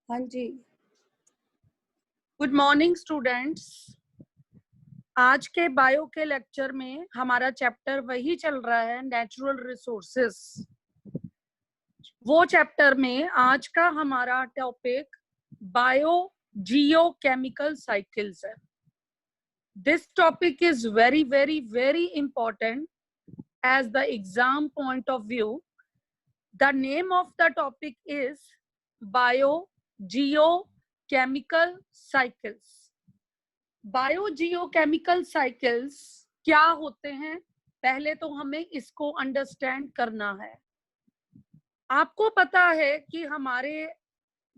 हाँ जी, good morning students. आज के बायो के लेक्चर में हमारा चैप्टर वही चल रहा है, नेचुरल रिसोर्सेस। वो चैप्टर में आज का हमारा टॉपिक बायो जियोकेमिकल साइकिल्स है। This topic is very very very important as the exam point of view. The name of the topic is biogeochemical cycles. Biogeochemical cycles क्या होते हैं, पहले तो हमें इसको अंडरस्टैंड करना है। आपको पता है कि हमारे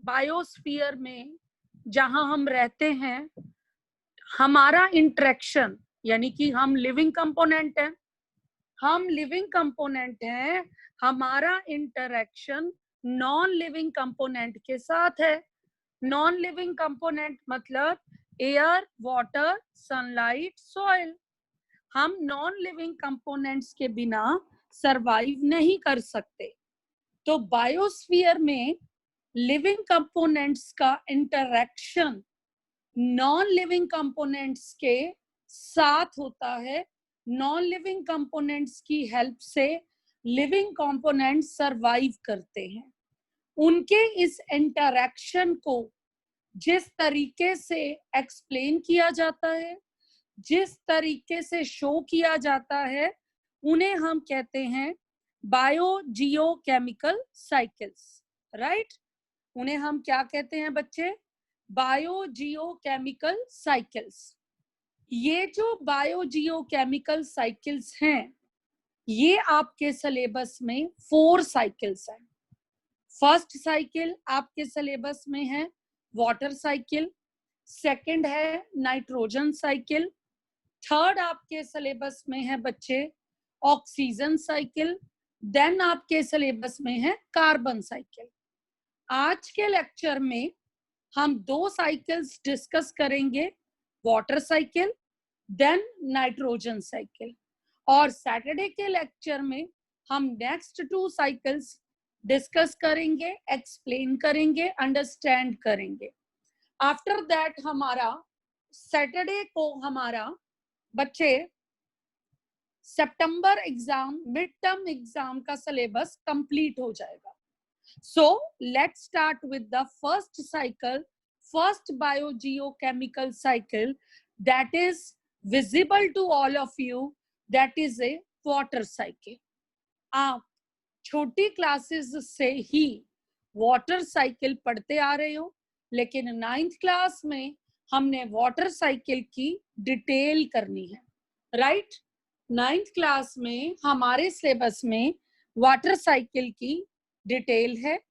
बायोस्फीयर में जहां हम रहते हैं, हमारा इंटरेक्शन यानी कि हम लिविंग कंपोनेंट हैं, हमारा इंटरेक्शन नॉन लिविंग कंपोनेंट के साथ है। नॉन लिविंग कंपोनेंट मतलब एयर, वाटर, सनलाइट, सॉइल। हम नॉन लिविंग कंपोनेंट्स के बिना सरवाइव नहीं कर सकते। तो बायोस्फीयर में लिविंग कंपोनेंट्स का इंटरैक्शन नॉन लिविंग कंपोनेंट्स के साथ होता है। नॉन लिविंग कंपोनेंट्स की हेल्प से लिविंग कंपोनेंट्स सरवाइव करते हैं। उनके इस इंटरैक्शन को जिस तरीके से एक्सप्लेन किया जाता है, जिस तरीके से शो किया जाता है, उन्हें हम कहते हैं बायोजियोकेमिकल साइकिल्स। राइट? उन्हें हम क्या कहते हैं बच्चे? Biogeochemical cycles. ये जो बायोजियोकेमिकल साइकिल्स हैं, ये आपके सिलेबस में 4 साइकिल्स हैं। फर्स्ट साइकिल आपके सिलेबस में है वाटर साइकिल, सेकंड है नाइट्रोजन साइकिल, थर्ड आपके सिलेबस में है बच्चे ऑक्सीजन साइकिल, देन आपके सिलेबस में है कार्बन साइकिल। आज के लेक्चर में हम 2 साइकिल्स डिस्कस करेंगे, water cycle then nitrogen cycle. और सैटरडे के लेक्चर में हम नेक्स्ट 2 साइकिल्स डिस्कस करेंगे, एक्सप्लेन करेंगे, अंडरस्टैंड करेंगे। आफ्टर दैट हमारा सैटरडे को हमारा बच्चे सितंबर एग्जाम, मिड टर्म एग्जाम का सिलेबस कंप्लीट हो जाएगा। So let's start with the first cycle, first biogeochemical cycle that is visible to all of you, that is a water cycle. आप छोटी क्लासेस से ही वाटर साइकिल पढ़ते आ रहे हो, लेकिन 9th क्लास में हमने वाटर साइकिल की डिटेल करनी है। राइट? 9th क्लास में हमारे सिलेबस में वाटर साइकिल की डिटेल है।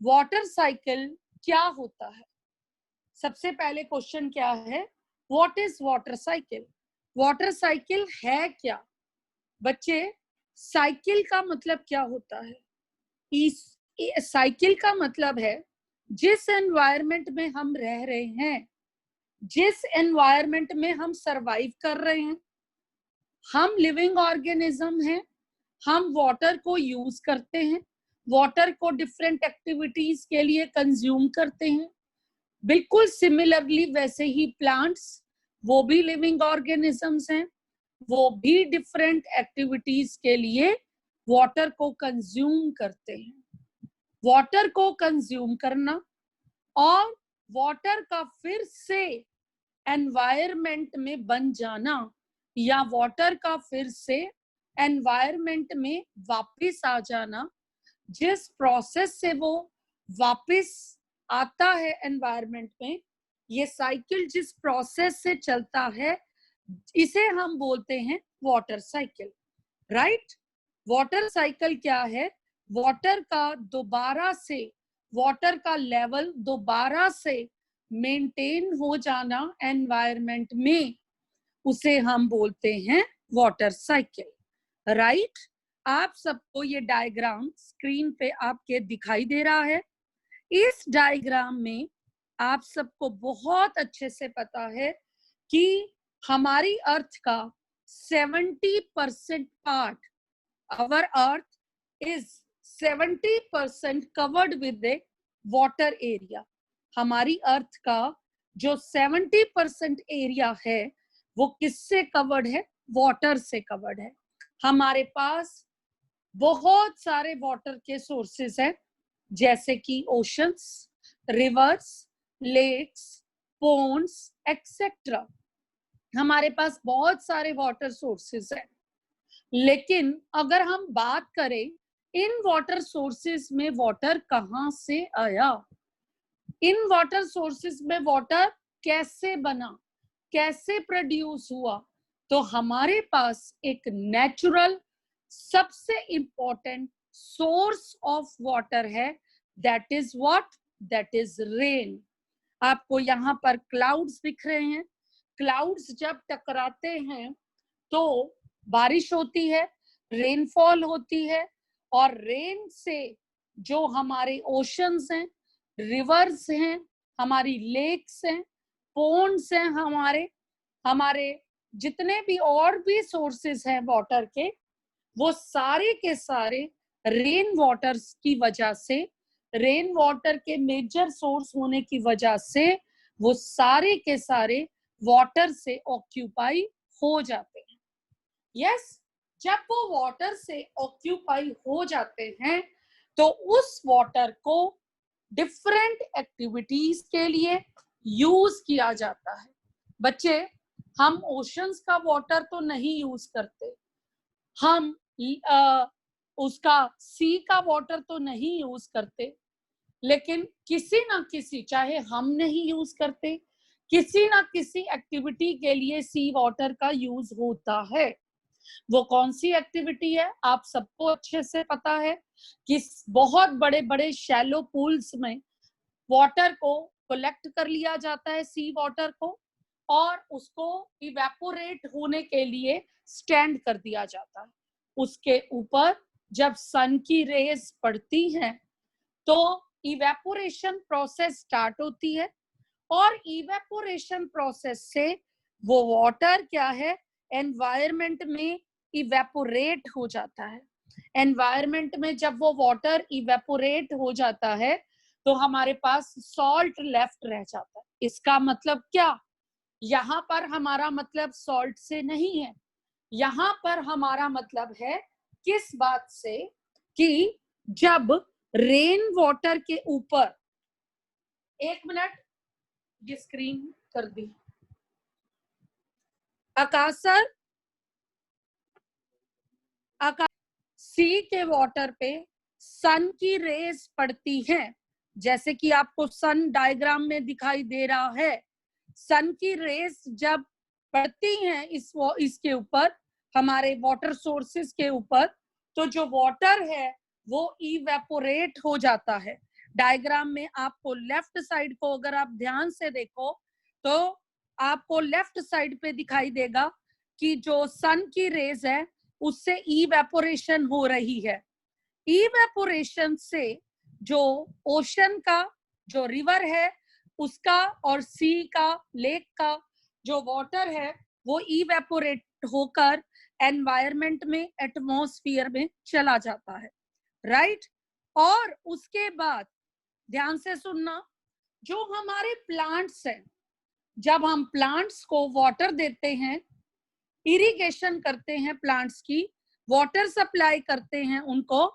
वाटर साइकिल क्या होता है? सबसे पहले क्वेश्चन क्या है, what is water cycle? Water cycle है क्या? बच्चे, साइकिल का मतलब क्या होता है? साइकिल का मतलब है जिस एनवायरनमेंट में हम रह रहे हैं, जिस एनवायरनमेंट में हम सरवाइव कर रहे हैं, हम लिविंग ऑर्गेनिज्म हैं, हम वाटर को यूज करते हैं, वाटर को डिफरेंट एक्टिविटीज के लिए कंज्यूम करते हैं। बिल्कुल सिमिलरली वैसे ही प्लांट्स, वो भी लिविंग ऑर्गेनिजम्स हैं, वो भी डिफरेंट एक्टिविटीज के लिए वाटर को कंज्यूम करते हैं। वाटर को कंज्यूम करना और वाटर का फिर से एनवायरनमेंट में बन जाना, या वाटर का फिर से एनवायरनमेंट में वापस आ जाना, जिस प्रोसेस से वो वापस आता है एनवायरनमेंट में, ये साइकिल जिस प्रोसेस से चलता है, इसे हम बोलते हैं water cycle. Right? Water cycle क्या है? वाटर का दोबारा से, वाटर का लेवल दोबारा से मेंटेन हो जाना एनवायरनमेंट में, उसे हम बोलते हैं वाटर साइकिल। राइट? आप सबको ये डायग्राम स्क्रीन पे आपके दिखाई दे रहा है। इस डायग्राम में आप सबको बहुत अच्छे से पता है कि हमारी अर्थ का 70% part, our earth is 70% covered with a water area. हमारी अर्थ का जो 70% एरिया है वो किससे कवर्ड है? वाटर से कवर्ड है। हमारे पास बहुत सारे वाटर के सोर्सेस हैं, जैसे कि ओशंस, रिवर्स, लेक्स, पोन्ड्स एक्सेट्रा। हमारे पास बहुत सारे वाटर सोर्सेस हैं। लेकिन अगर हम बात करें इन वाटर सोर्सेस में वाटर कहाँ से आया, इन वाटर सोर्सेस में वाटर कैसे बना, कैसे प्रोड्यूस हुआ, तो हमारे पास एक नेचुरल सबसे इंपॉर्टेंट सोर्स ऑफ वाटर है, that is what? That is rain. आपको यहाँ पर क्लाउड्स दिख रहे हैं। क्लाउड्स जब टकराते हैं तो बारिश होती है, रेनफॉल होती है, और रेन से जो हमारे ओशंस हैं, रिवर्स हैं, हमारी लेक्स हैं, पोन्ड्स हैं, हमारे जितने भी और भी सोर्सेस हैं वाटर के, वो सारे के सारे रेन वाटर्स की वजह से, रेन वाटर के मेजर सोर्स होने की वजह से वो सारे के सारे वाटर से ऑक्यूपाई हो जाते हैं। यस, जब वो वाटर से ऑक्यूपाई हो जाते हैं तो उस वाटर को डिफरेंट एक्टिविटीज के लिए यूज किया जाता है। बच्चे, हम ओशंस का वाटर तो नहीं यूज करते, हम उसका सी का वाटर तो नहीं यूज करते, लेकिन किसी ना किसी, चाहे हम नहीं यूज करते, किसी ना किसी एक्टिविटी के लिए सी वाटर का यूज होता है। वो कौन सी एक्टिविटी है आप सबको अच्छे से पता है कि बहुत बड़े बड़े शैलो पूल्स में वाटर को कलेक्ट कर लिया जाता है, सी वाटर को, और उसको इवेपोरेट होने के लिए स्टैंड कर दिया जाता है। उसके ऊपर जब सन की रेज पड़ती हैं तो इवेपोरेशन प्रोसेस स्टार्ट होती है, और इवेपोरेशन प्रोसेस से वो वाटर क्या है, एनवायरनमेंट में इवेपोरेट हो जाता है। एनवायरनमेंट में जब वो वाटर इवेपोरेट हो जाता है तो हमारे पास सॉल्ट लेफ्ट रह जाता है। इसका मतलब क्या? यहाँ पर हमारा मतलब सॉल्ट से नहीं है, यहाँ पर हमारा मतलब है किस बात से, कि जब रेन वाटर के ऊपर, एक मिनट, ये स्क्रीन कर दी आकाश सर, सी के वाटर पे सन की रेज पड़ती हैं, जैसे कि आपको सन डायग्राम में दिखाई दे रहा है। सन की रेज जब पड़ती हैं इसके ऊपर, हमारे वाटर सोर्सेस के ऊपर, तो जो वाटर है वो इवेपोरेट हो जाता है। डायग्राम में आपको लेफ्ट साइड को अगर आप ध्यान से देखो तो आपको लेफ्ट साइड पे दिखाई देगा कि जो सन की रेज है उससे इवेपोरेशन हो रही है। इवेपोरेशन से जो ओशन का, जो रिवर है उसका, और सी का, लेक का जो वाटर है वो इवेपोरेट होकर एनवायरनमेंट में, एटमॉस्फेयर में चला जाता है, राइट। और उसके बाद ध्यान से सुनना, जो हमारे प्लांट्स हैं, जब हम प्लांट्स को वाटर देते हैं, इरिगेशन करते हैं, प्लांट्स की वाटर सप्लाई करते हैं उनको,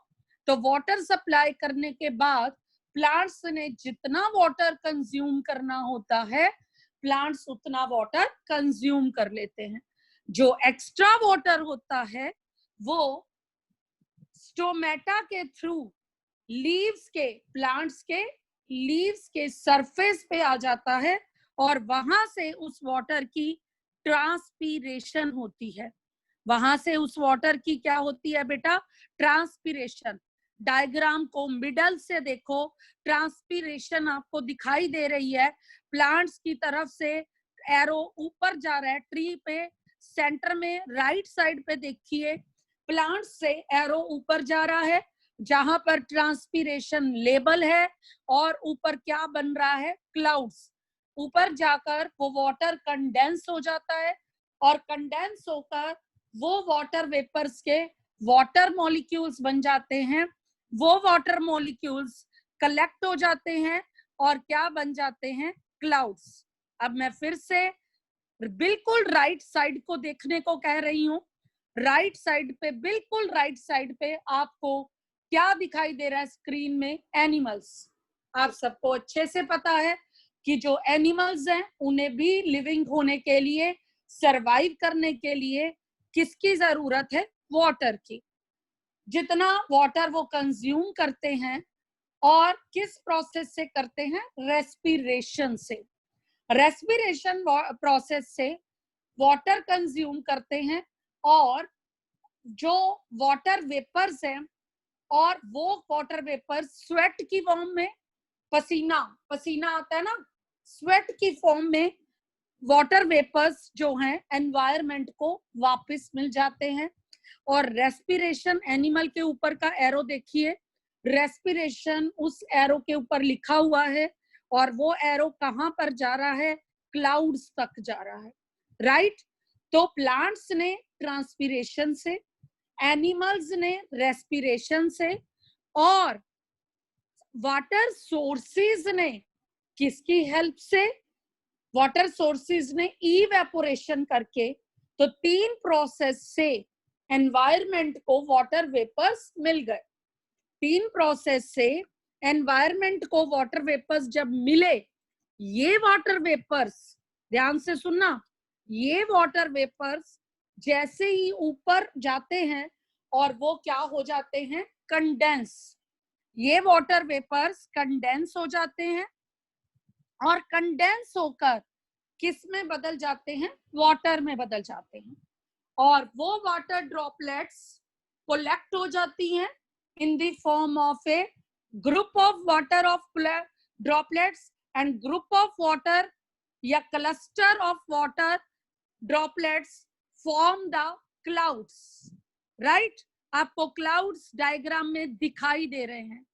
तो वाटर सप्लाई करने के बाद प्लांट्स ने जितना वाटर कंज्यूम करना होता है, प्लांट्स उतना वाटर कंज्यूम कर लेते हैं। जो एक्स्ट्रा वाटर होता है वो स्टोमेटा के थ्रू लीव्स के, प्लांट्स के लीव्स के सरफेस पे आ जाता है, और वहां से उस वाटर की ट्रांसपीरेशन होती है। वहां से उस वाटर की क्या होती है बेटा? ट्रांसपीरेशन। डायग्राम को मिडल से देखो, ट्रांसपीरेशन आपको दिखाई दे रही है। प्लांट्स की तरफ से एरो ऊपर जा रहा है, ट्री पे सेंटर में राइट साइड पे देखिए, प्लांट्स से एरो ऊपर जा रहा है जहां पर ट्रांसपीरेशन लेवल है, और ऊपर क्या बन रहा है? क्लाउड्स। ऊपर जाकर वो वाटर कंडेंस हो जाता है, और कंडेंस होकर वो वाटर वेपर्स के वाटर मॉलिक्यूल्स बन जाते हैं। वो वाटर मॉलिक्यूल्स कलेक्ट हो जाते हैं और क्या बन जाते हैं, क्लाउड्स। अब मैं फिर से बिल्कुल राइट साइड को देखने को कह रही हूँ। राइट साइड पे, बिल्कुल राइट साइड पे आपको क्या दिखाई दे रहा है स्क्रीन में, एनिमल्स। आप सबको अच्छे से पता है कि जो एनिमल्स हैं उन्हें भी लिविंग होने के लिए, सरवाइव करने के लिए किसकी जरूरत है, वाटर की। जितना वाटर वो कंज्यूम करते हैं और किस प्रोसेस से करते हैं, रेस्पिरेशन से। रेस्पिरेशन प्रोसेस से वाटर कंज्यूम करते हैं और जो वाटर वेपर्स हैं, और वो वाटर वेपर्स स्वेट की फॉर्म में, पसीना पसीना आता है ना, स्वेट की फॉर्म में वाटर वेपर्स जो हैं एनवायरनमेंट को वापस मिल जाते हैं। और रेस्पिरेशन, एनिमल के ऊपर का एरो देखिए, रेस्पिरेशन उस एरो के ऊपर लिखा हुआ है और वो एरो कहां पर जा रहा है, क्लाउड्स तक जा रहा है, राइट। तो प्लांट्स ने ट्रांसपिरेशन से, एनिमल्स ने रेस्पिरेशन से, और वाटर सोर्सेज ने किसकी हेल्प से, वाटर सोर्सेज ने इवेपोरेशन करके। तो 3 प्रोसेस से एनवायरनमेंट को वाटर वेपर्स मिल गए। 3 प्रोसेस से एनवायरनमेंट को वाटर वेपर्स जब मिले, ये वाटर वेपर्स, ध्यान से सुनना, ये वाटर वेपर्स जैसे ही ऊपर जाते हैं और वो क्या हो जाते हैं, कंडेंस। ये वाटर वेपर्स कंडेंस हो जाते हैं और कंडेंस होकर किस में बदल जाते हैं, वाटर में बदल जाते हैं। और वो वाटर ड्रॉपलेट्स कोलेक्ट हो जाती हैं in the form of a group of water of droplets and group of water या cluster of water droplets form the clouds, right। आपको clouds डायग्राम में दिखाई दे रहे हैं।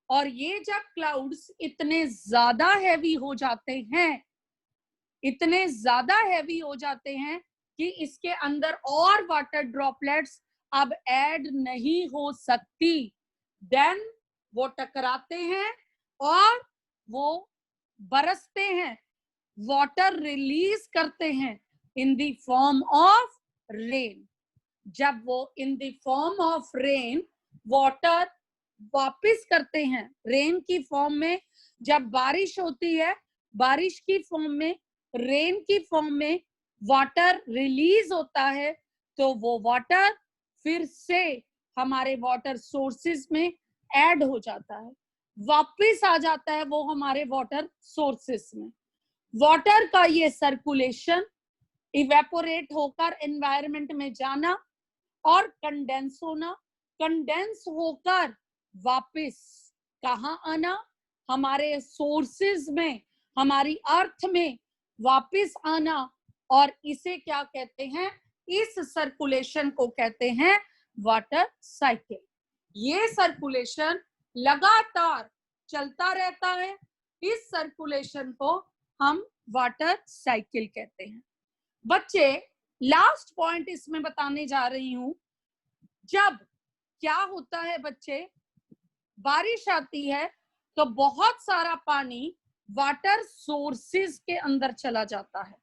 और ये जब क्लाउड्स इतने ज्यादा हैवी हो जाते हैं, इतने ज्यादा हैवी हो जाते हैं कि इसके अंदर और वाटर ड्रॉपलेट्स अब ऐड नहीं हो सकती, देन वो टकराते हैं और वो बरसते हैं, वाटर रिलीज करते हैं in the form of rain. जब वो in the form of rain water वापिस करते हैं रेन की फॉर्म में, जब बारिश होती है, बारिश की फॉर्म में, रेन की फॉर्म में वाटर रिलीज होता है, तो वो वाटर फिर से हमारे वाटर सोर्सेज में ऐड हो जाता है, वापिस आ जाता है वो हमारे वाटर सोर्सेज में। वाटर का ये सर्कुलेशन, इवेपोरेट होकर एनवायरनमेंट में जाना और कंडेंस होना, कंडेंस होकर वापिस कहाँ आना, हमारे सोर्सेज में, हमारी अर्थ में वापिस आना। और इसे क्या कहते हैं, इस सर्कुलेशन को कहते हैं वाटर साइकिल। ये सर्कुलेशन लगातार चलता रहता है, इस सर्कुलेशन को हम वाटर साइकिल कहते हैं। बच्चे, लास्ट पॉइंट इसमें बताने जा रही हूं। जब क्या होता है बच्चे, बारिश आती है तो बहुत सारा पानी वाटर सोर्सेज के अंदर चला जाता है।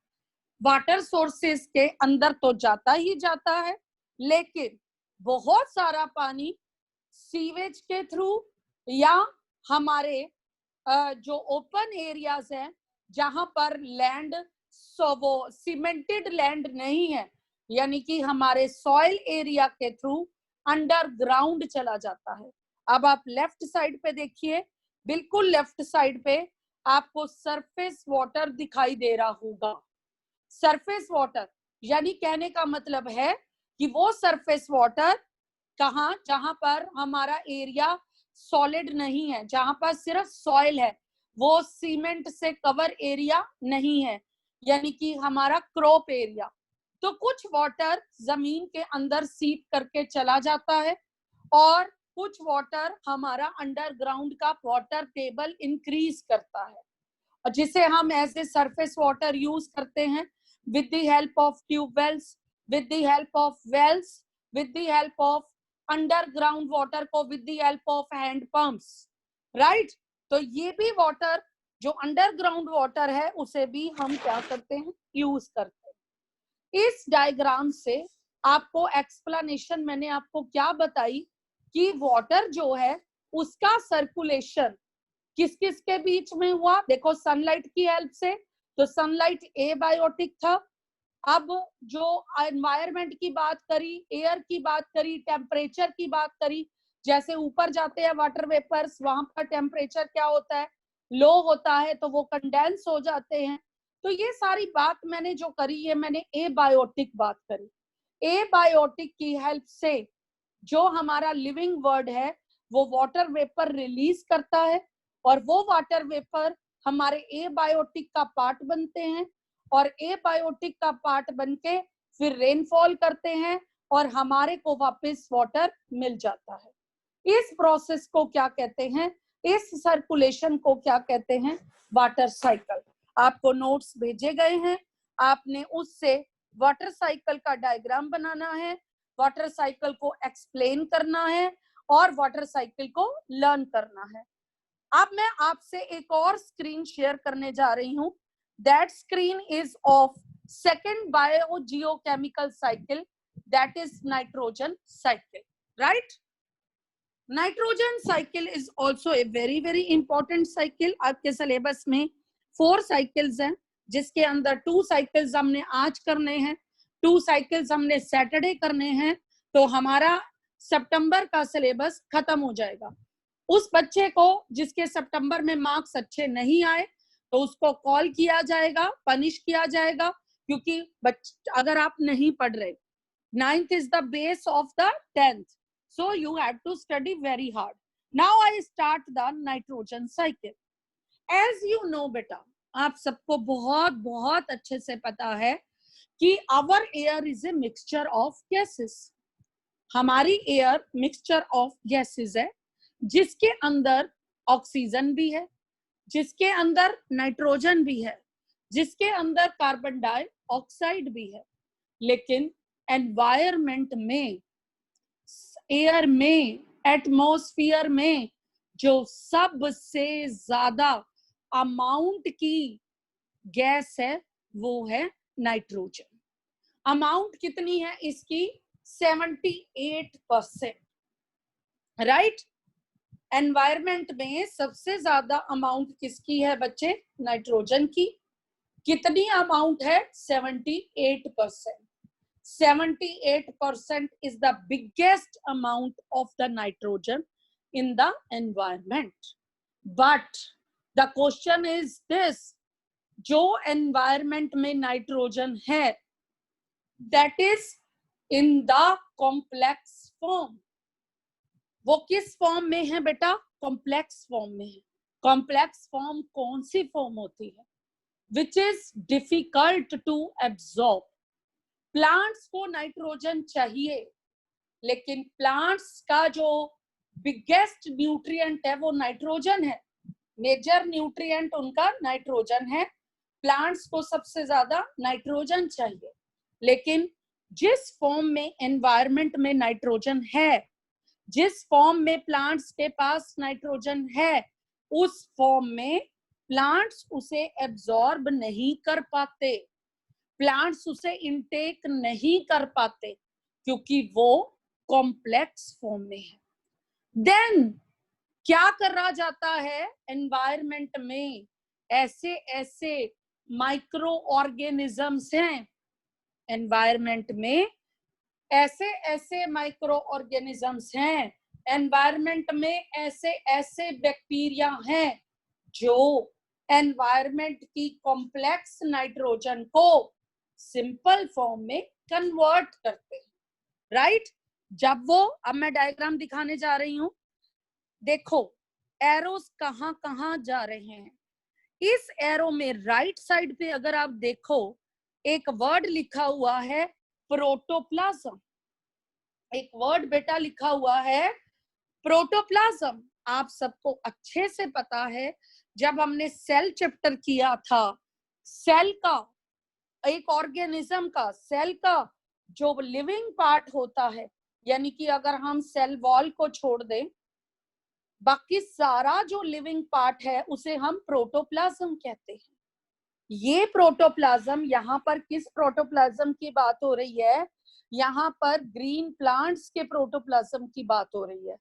वाटर सोर्सेज के अंदर तो जाता ही जाता है, लेकिन बहुत सारा पानी सीवेज के थ्रू या हमारे जो ओपन एरियाज हैं जहां पर लैंड वो सीमेंटेड लैंड नहीं है, यानी कि हमारे सॉइल एरिया के थ्रू अंडरग्राउंड चला जाता है। अब आप लेफ्ट साइड पे देखिए, बिल्कुल लेफ्ट साइड पे आपको सरफेस वाटर दिखाई दे रहा होगा। सरफेस वाटर यानी कहने का मतलब है कि वो सरफेस वाटर कहाँ, जहां पर हमारा एरिया सॉलिड नहीं है, जहां पर सिर्फ सॉइल है, वो सीमेंट से कवर एरिया नहीं है, यानी कि हमारा क्रॉप एरिया। तो कुछ वाटर जमीन के अंदर सीप करके चला जाता है और कुछ वाटर हमारा अंडरग्राउंड का वाटर टेबल इंक्रीज करता है, और जिसे हम as a surface water use करते हैं with the help of tube wells, with the help of wells, with the help of underground water को with the help of hand pumps, right। तो ये भी वाटर जो अंडरग्राउंड वाटर है उसे भी हम क्या करते हैं, यूज करते हैं। इस डायग्राम से आपको एक्सप्लेनेशन मैंने आपको क्या बताई कि वाटर जो है उसका सर्कुलेशन किस किस के बीच में हुआ। देखो सनलाइट की हेल्प से, तो सनलाइट एबायोटिक था। अब जो एनवायरनमेंट की बात करी, एयर की बात करी, टेम्परेचर की बात करी, जैसे ऊपर जाते हैं वाटर वेपर्स, वहां पर टेम्परेचर क्या होता है, लो होता है, तो वो कंडेंस हो जाते हैं। तो ये सारी बात मैंने जो करी है, मैंने एबायोटिक बात करी। एबायोटिक की हेल्प से जो हमारा लिविंग वर्ड है वो वाटर वेपर रिलीज करता है, और वो वाटर वेपर हमारे एबायोटिक का पार्ट बनते हैं, और एबायोटिक का पार्ट बनके फिर रेनफॉल करते हैं और हमारे को वापस वाटर मिल जाता है। इस प्रोसेस को क्या कहते हैं, इस सर्कुलेशन को क्या कहते हैं, वाटर साइकिल। आपको नोट्स भेजे गए हैं, आपने उससे वाटर साइकिल का डायग्राम बनाना है, वाटर साइकिल को एक्सप्लेन करना है और वाटर साइकिल को लर्न करना है। अब मैं आपसे एक और स्क्रीन शेयर करने जा रही हूं। That screen is of second biogeochemical cycle, that is nitrogen cycle, right. Nitrogen cycle is also a very very important cycle. आपके सिलेबस में 4 साइकिल्स हैं, जिसके अंदर 2 साइकिल्स हमने आज करने हैं, 2 साइकिल्स हमने सैटरडे करने हैं, तो हमारा सितंबर का सिलेबस खत्म हो जाएगा। उस बच्चे को जिसके सितंबर में मार्क्स अच्छे नहीं आए तो उसको कॉल किया जाएगा, पनिश किया जाएगा, क्योंकि अगर आप नहीं पढ़ रहे, 9th is the base of the 10th, so you have to study very hard. Now I start the nitrogen cycle. As you know बेटा, आप सबको बहुत बहुत अच्छे से पता है कि our air is a mixture of gases. हमारी एयर मिक्सचर ऑफ गैसेस है, जिसके अंदर ऑक्सीजन भी है, जिसके अंदर नाइट्रोजन भी है, जिसके अंदर कार्बन डाइऑक्साइड भी है। लेकिन एनवायरमेंट में, एयर में, एटमॉस्फेयर में जो सबसे ज्यादा अमाउंट की गैस है वो है नाइट्रोजन। अमाउंट कितनी है इसकी, 78%, राइट। एनवायरमेंट में सबसे ज्यादा अमाउंट किसकी है बच्चे, नाइट्रोजन की। कितनी अमाउंट है, 78%। 78% is the biggest amount of the nitrogen in the environment. But the question is this, जो environment में नाइट्रोजन है that is in the complex form, वो किस फॉर्म में है बेटा, कॉम्प्लेक्स फॉर्म में है। कॉम्प्लेक्स फॉर्म कौन सी फॉर्म होती है, which is difficult to absorb. Plants को नाइट्रोजन चाहिए, लेकिन प्लांट्स का जो बिगेस्ट न्यूट्रिएंट है वो नाइट्रोजन है, मेजर न्यूट्रिएंट उनका नाइट्रोजन है। प्लांट्स को सबसे ज्यादा नाइट्रोजन चाहिए, लेकिन जिस फॉर्म में एनवायरमेंट में नाइट्रोजन है, जिस फॉर्म में प्लांट्स के पास नाइट्रोजन है, उस फॉर्म में प्लांट्स उसे एब्जॉर्ब नहीं कर पाते, प्लांट्स उसे इनटेक नहीं कर पाते, क्योंकि वो कॉम्प्लेक्स फॉर्म में है। देन क्या करा जाता है एनवायरमेंट में, ऐसे ऐसे माइक्रो ऑर्गेनिजम्स हैं एनवायरमेंट में, ऐसे ऐसे माइक्रो ऑर्गेनिजम्स हैं एनवायरमेंट में, ऐसे ऐसे बैक्टीरिया हैं जो एनवायरमेंट की कॉम्प्लेक्स नाइट्रोजन को सिंपल फॉर्म में कन्वर्ट करते हैं, राइट। जब वो, अब मैं डायग्राम दिखाने जा रही हूं, देखो एरोस कहां कहां जा रहे हैं। इस एरो में राइट साइड पे अगर आप देखो, एक वर्ड लिखा हुआ है प्रोटोप्लाज्म, एक वर्ड बेटा लिखा हुआ है प्रोटोप्लाज्म। आप सबको अच्छे से पता है, जब हमने सेल चैप्टर किया था, सेल का, एक ऑर्गेनिज्म का, सेल का जो लिविंग पार्ट होता है, यानी कि अगर हम सेल वॉल को छोड़ दें, बाकी सारा जो लिविंग पार्ट है उसे हम प्रोटोप्लाज्म कहते हैं। ये प्रोटोप्लाज्म, यहाँ पर किस प्रोटोप्लाज्म की बात हो रही है? यहाँ पर ग्रीन प्लांट्स के प्रोटोप्लाज्म की बात हो रही है।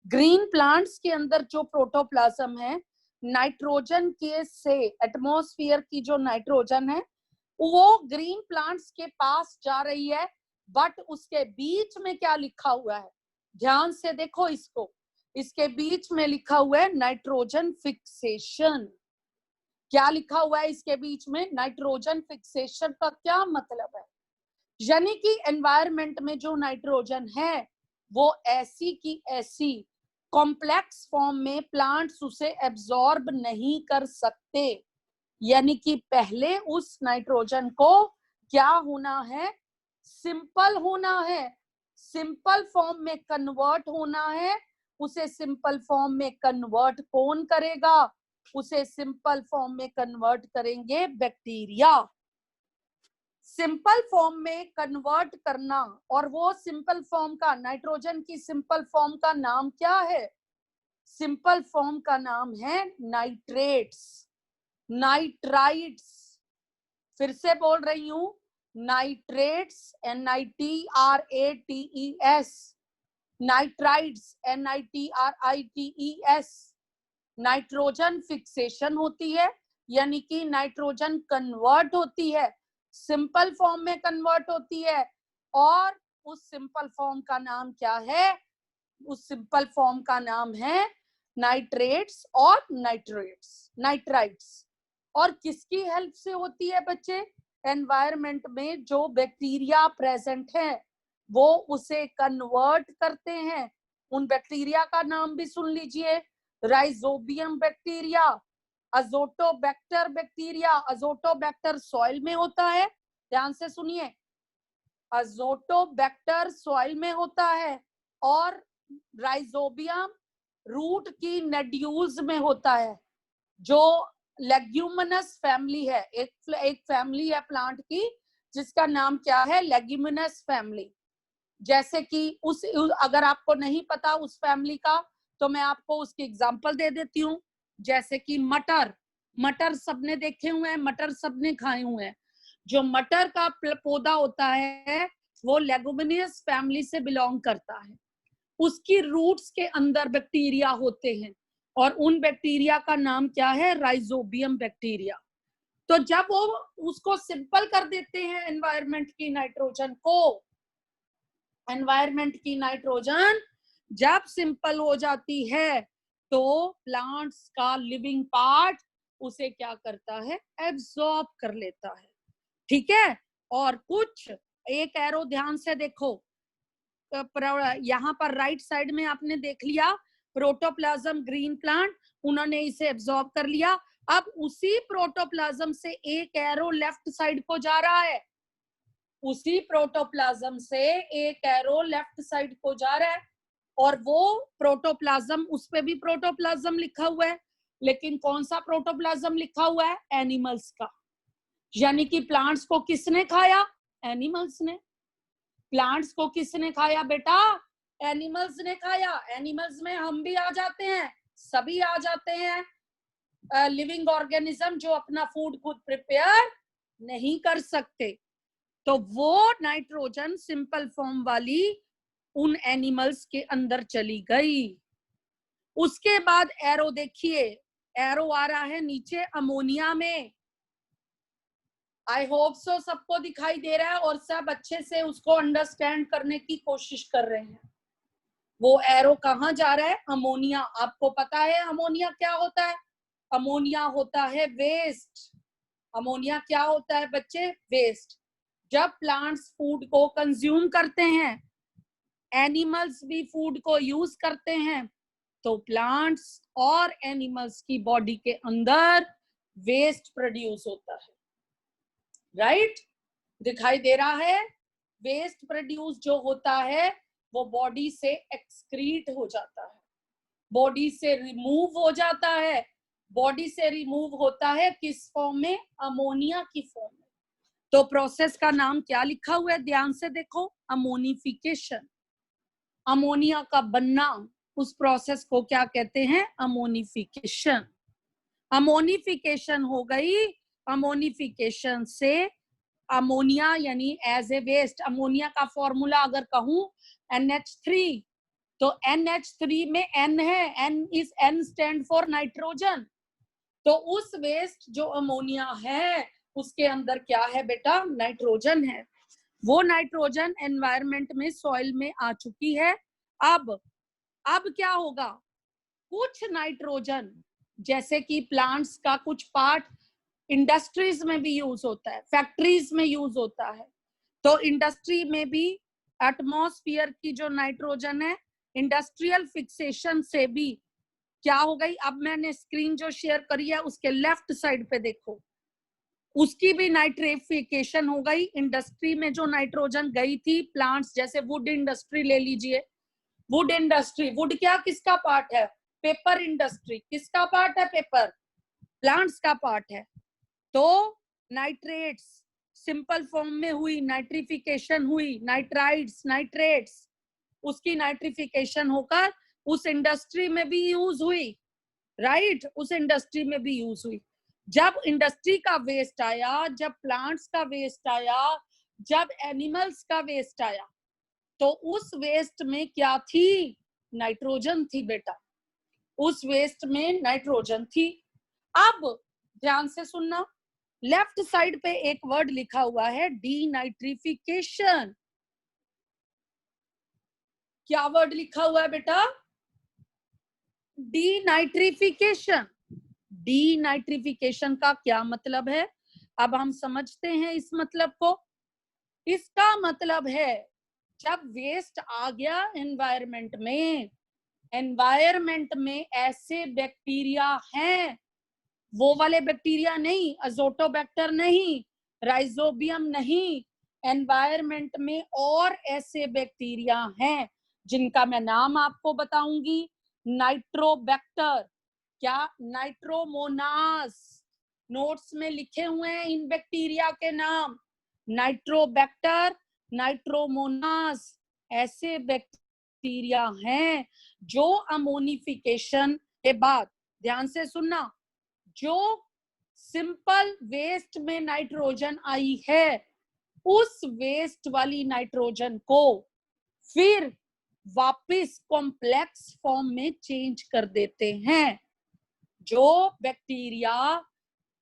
ग्रीन प्लांट्स के अंदर जो प्रोटोप्लाज्म है, नाइट्रोजन के से एटमॉस्फेयर की जो नाइट्रोजन है वो ग्रीन प्लांट्स के पास जा रही है, बट उसके बीच में क्या लिखा हुआ है? ध्यान से देखो इसको, इसके बीच में लिखा हुआ है नाइट्रोजन फिक्सेशन। क्या लिखा हुआ है इसके बीच में? नाइट्रोजन फिक्सेशन का क्या मतलब है? यानी कि एनवायरनमेंट में जो नाइट्रोजन है वो ऐसी की ऐसी कॉम्प्लेक्स फॉर्म में प्लांट्स उसे एब्जॉर्ब नहीं कर सकते। यानी कि पहले उस नाइट्रोजन को क्या होना है? सिंपल होना है, सिंपल फॉर्म में कन्वर्ट होना है। उसे सिंपल फॉर्म में कन्वर्ट कौन करेगा? उसे सिंपल फॉर्म में कन्वर्ट करेंगे बैक्टीरिया। सिंपल फॉर्म में कन्वर्ट करना, और वो सिंपल फॉर्म का, नाइट्रोजन की सिंपल फॉर्म का नाम क्या है? सिंपल फॉर्म का नाम है नाइट्रेट्स, नाइट्राइट्स। फिर से बोल रही हूं, nitrates, NITRATES, nitrites, NITRITES। Nitrogen fixation होती है, यानी कि नाइट्रोजन कन्वर्ट होती है, सिंपल फॉर्म में कन्वर्ट होती है, और उस सिंपल फॉर्म का नाम क्या है? उस सिंपल फॉर्म का नाम है नाइट्रेट्स और नाइट्राइट्स। और किसकी हेल्प से होती है बच्चे? एनवायरनमेंट में जो बैक्टीरिया प्रेजेंट है वो उसे कन्वर्ट करते हैं। उन बैक्टीरिया का नाम भी सुन लीजिए, rhizobium bacteria, Azotobacter bacteria. Azotobacter soil में होता है, ध्यान से सुनिए, अजोटोबैक्टर सॉइल में होता है, और राइजोबियम रूट की नड्यूल्स में होता है। जो लेग्यूमिनस फैमिली है, एक फैमिली है प्लांट की जिसका नाम क्या है? Leguminous family. जैसे कि अगर आपको नहीं पता उस फैमिली का, तो मैं आपको उसकी एग्जांपल दे देती हूँ। जैसे कि मटर, मटर सबने देखे हुए हैं, मटर सबने खाए हुए हैं। जो मटर का पौधा होता है वो लेगुमिनियस फैमिली से बिलोंग करता है। उसकी रूट्स के अंदर बैक्टीरिया होते हैं, और उन बैक्टीरिया का नाम क्या है? Rhizobium bacteria. तो जब वो उसको सिंपल कर देते हैं एनवायरनमेंट की नाइट्रोजन को, एनवायरनमेंट की नाइट्रोजन जब सिंपल हो जाती है तो प्लांट्स का लिविंग पार्ट उसे क्या करता है? एब्सॉर्ब कर लेता है। ठीक है? और कुछ एक एरो ध्यान से देखो, यहाँ पर राइट साइड में आपने देख लिया प्रोटोप्लाज्म, ग्रीन प्लांट, उन्होंने इसे एब्सॉर्ब कर लिया। अब उसी प्रोटोप्लाज्म से एक एरो लेफ्ट साइड को जा रहा है, उसी प्रोटोप्लाज्म से एक एरो लेफ्ट साइड को जा रहा है, और वो प्रोटोप्लाज्म, उस पे भी प्रोटोप्लाज्म लिखा हुआ है, लेकिन कौन सा प्रोटोप्लाज्म लिखा हुआ है? एनिमल्स का। यानी कि प्लांट्स को किसने खाया? एनिमल्स ने। प्लांट्स को किसने खाया बेटा? एनिमल्स ने खाया। एनिमल्स में हम भी आ जाते हैं, सभी आ जाते हैं लिविंग ऑर्गेनिज्म जो अपना फूड खुद प्रिपेयर नहीं कर सकते। तो वो नाइट्रोजन सिंपल फॉर्म वाली उन एनिमल्स के अंदर चली गई। उसके बाद एरो देखिए, एरो आ रहा है नीचे अमोनिया में। आई होप सो सबको दिखाई दे रहा है और सब अच्छे से उसको अंडरस्टैंड करने की कोशिश कर रहे हैं। वो एरो कहाँ जा रहा है? अमोनिया। आपको पता है अमोनिया क्या होता है? अमोनिया होता है वेस्ट। अमोनिया क्या होता है बच्चे? वेस्ट। जब प्लांट्स फूड को कंज्यूम करते हैं, एनिमल्स भी फूड को यूज करते हैं, तो प्लांट्स और एनिमल्स की बॉडी के अंदर वेस्ट प्रोड्यूस होता है। राइट? दिखाई दे रहा है? वेस्ट प्रोड्यूस जो होता है वो बॉडी से एक्सक्रीट हो जाता है, बॉडी से रिमूव हो जाता है। बॉडी से रिमूव होता है किस फॉर्म में? अमोनिया की फॉर्म में। तो प्रोसेस का नाम क्या लिखा हुआ है? ध्यान से देखो, अमोनिफिकेशन। अमोनिया का बनना, उस प्रोसेस को क्या कहते हैं? अमोनिफिकेशन। अमोनिफिकेशन हो गई, अमोनिफिकेशन से अमोनिया यानी एज ए वेस्ट, अमोनिया का फॉर्मूला अगर कहूं NH3, तो NH3 में N है, N स्टैंड फॉर नाइट्रोजन। तो उस वेस्ट जो अमोनिया है उसके अंदर क्या है बेटा? नाइट्रोजन है। वो नाइट्रोजन एनवायरमेंट में, सॉइल में आ चुकी है। अब क्या होगा? कुछ नाइट्रोजन, जैसे कि प्लांट्स का कुछ पार्ट इंडस्ट्रीज में भी यूज होता है, फैक्ट्रीज में यूज होता है, तो इंडस्ट्री में भी एटमॉस्फेयर की जो नाइट्रोजन है, इंडस्ट्रियल फिक्सेशन से भी क्या हो गई? अब मैंने स्क्रीन जो शेयर करी है उसके लेफ्ट साइड पे देखो, उसकी भी नाइट्रिफिकेशन हो गई। इंडस्ट्री में जो नाइट्रोजन गई थी, प्लांट्स जैसे वुड इंडस्ट्री ले लीजिए, वुड इंडस्ट्री, वुड क्या किसका पार्ट है? पेपर इंडस्ट्री किसका पार्ट है? पेपर, प्लांट्स का पार्ट है। तो नाइट्रेट्स सिंपल फॉर्म में हुई, नाइट्रिफिकेशन हुई, नाइट्राइड्स, नाइट्रेट्स, उसकी नाइट्रिफिकेशन होकर उस इंडस्ट्री में भी यूज हुई, राइट? उस इंडस्ट्री में भी यूज हुई। जब इंडस्ट्री का वेस्ट आया, जब प्लांट्स का वेस्ट आया, जब एनिमल्स का वेस्ट आया, तो उस वेस्ट में क्या थी? नाइट्रोजन थी बेटा, उस वेस्ट में नाइट्रोजन थी। अब ध्यान से सुनना, लेफ्ट साइड पे एक वर्ड लिखा हुआ है डीनाइट्रिफिकेशन। क्या वर्ड लिखा हुआ है बेटा? डीनाइट्रिफिकेशन। डीनाइट्रिफिकेशन का क्या मतलब है? अब हम समझते हैं इस मतलब को। इसका मतलब है जब वेस्ट आ गया एनवायरमेंट में, एनवायरमेंट में ऐसे बैक्टीरिया हैं, वो वाले बैक्टीरिया नहीं, अजोटोबैक्टर नहीं, राइजोबियम नहीं, एनवायरमेंट में और ऐसे बैक्टीरिया हैं जिनका मैं नाम आपको बताऊंगी। नाइट्रोबैक्टर, क्या? नाइट्रोमोनास, नोट्स में लिखे हुए हैं इन बैक्टीरिया के नाम, नाइट्रोबैक्टर, नाइट्रोमोनास, ऐसे बैक्टीरिया हैं जो अमोनिफिकेशन के बाद, ध्यान से सुनना, जो सिंपल वेस्ट में नाइट्रोजन आई है, उस वेस्ट वाली नाइट्रोजन को फिर वापस कॉम्प्लेक्स फॉर्म में चेंज कर देते हैं। जो बैक्टीरिया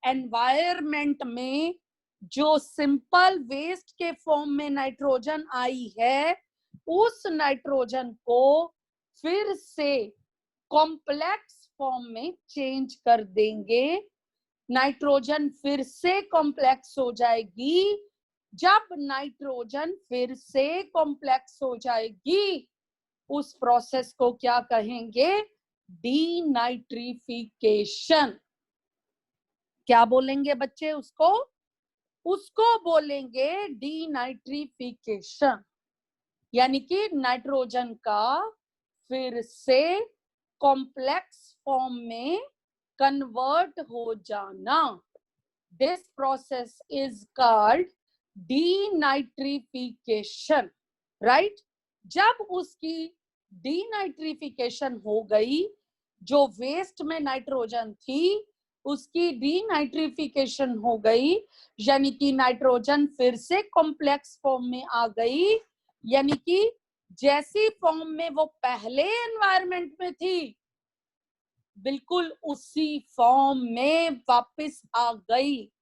एनवायरमेंट में जो सिंपल वेस्ट के फॉर्म में नाइट्रोजन आई है, उस नाइट्रोजन को फिर से कॉम्प्लेक्स फॉर्म में चेंज कर देंगे। नाइट्रोजन फिर से कॉम्प्लेक्स हो जाएगी। जब नाइट्रोजन फिर से कॉम्प्लेक्स हो जाएगी, उस प्रोसेस को क्या कहेंगे? डीनाइट्रिफिकेशन। क्या बोलेंगे बच्चे उसको? उसको बोलेंगे डीनाइट्रिफिकेशन, यानी कि नाइट्रोजन का फिर से कॉम्प्लेक्स फॉर्म में कन्वर्ट हो जाना। This process is called denitrification, right? जब उसकी डीनाइट्रिफिकेशन हो गई, जो वेस्ट में नाइट्रोजन थी उसकी डीनाइट्रिफिकेशन हो गई, यानी कि नाइट्रोजन फिर से कॉम्प्लेक्स फॉर्म में आ गई, यानी कि जैसी फॉर्म में वो पहले एनवायरमेंट में थी, बिल्कुल उसी फॉर्म में वापस आ गई।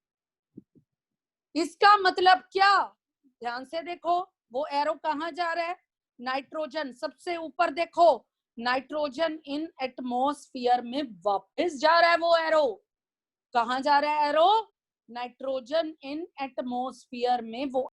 इसका मतलब क्या? ध्यान से देखो, वो एरो कहां जा रहा है? नाइट्रोजन सबसे ऊपर देखो, नाइट्रोजन इन एटमॉस्फेयर में वापस जा रहा है। वो एरो कहां जा रहा है? एरो नाइट्रोजन इन एटमॉस्फेयर में वो